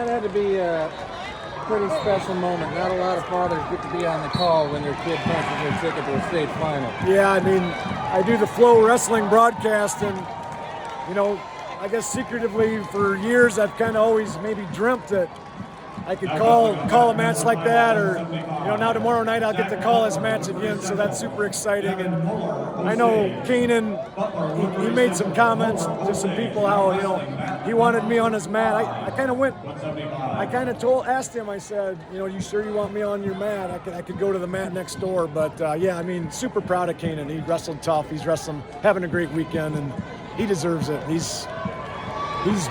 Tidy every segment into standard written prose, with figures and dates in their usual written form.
That had to be a pretty special moment. Not a lot of fathers get to be on the call when their kid punches their ticket to a state final. Yeah, I mean, I do the Flow Wrestling broadcast, and, you know, I guess secretively for years I've kind of always maybe dreamt that I could call a match like that, or, you know, now tomorrow night I'll get to call his match again, so that's super exciting. And I know Kanen, he made some comments to some people how, you know, he wanted me on his mat. I kind of asked him, I said, you know, you sure you want me on your mat? I could go to the mat next door. But yeah, I mean, super proud of Kanen. He wrestled tough. He's having a great weekend, and he deserves it. He's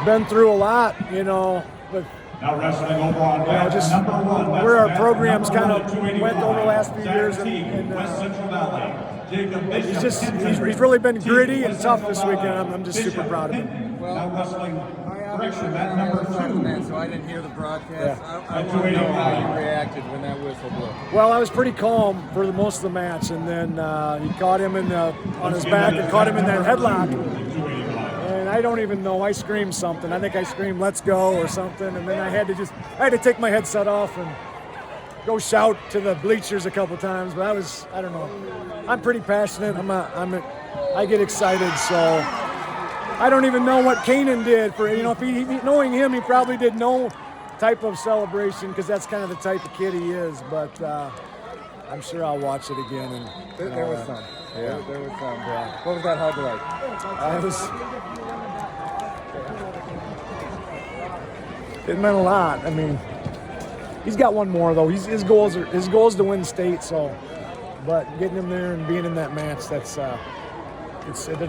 been through a lot, you know, but now wrestling over on just number 1, where our programs kind of went over the last few years, and West Central Valley. he's really been gritty and tough this weekend. I'm just super proud of him. Well, now wrestling correction at number number 2. So I didn't hear the broadcast. Yeah. I want to know how you reacted when that whistle blew. Well, I was pretty calm for most of the match, and then he caught him on his back and caught him in that headlock. And I don't even know. I screamed something. I think I screamed "Let's go" or something, and then I had to take my headset off and go shout to the bleachers a couple times. But I don't know. I'm pretty passionate. I get excited, so I don't even know what Kanen did for, you know, if knowing him, he probably did no type of celebration, because that's kind of the type of kid he is. But I'm sure I'll watch it again. And There was some. Yeah. There was some. Yeah. What was that hug like? It meant a lot. I mean, he's got one more though. His goal is to win state. So, but getting him there and being in that match, there's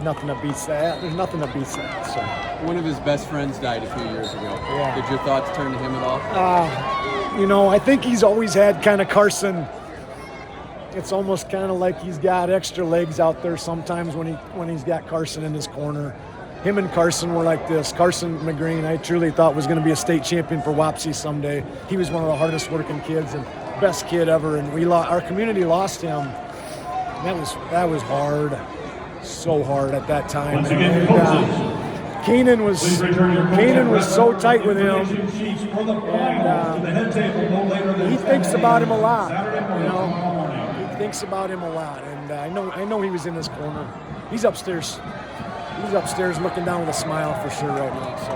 nothing that beats that. There's nothing that beats that. So. One of his best friends died a few years ago. Yeah. Did your thoughts turn to him at all? You know, I think he's always had kind of Carson. It's almost kind of like he's got extra legs out there sometimes when he's got Carson in his corner. Him and Carson were like this. Carson McGreen, I truly thought was going to be a state champion for Wapsie someday. He was one of the hardest working kids and best kid ever, and our community lost him. That was hard, so hard at that time. Kanen was so tight with him, and he thinks about him a lot. You know, he thinks about him a lot, and I know he was in his corner. He's upstairs. He's upstairs looking down with a smile for sure right now. So.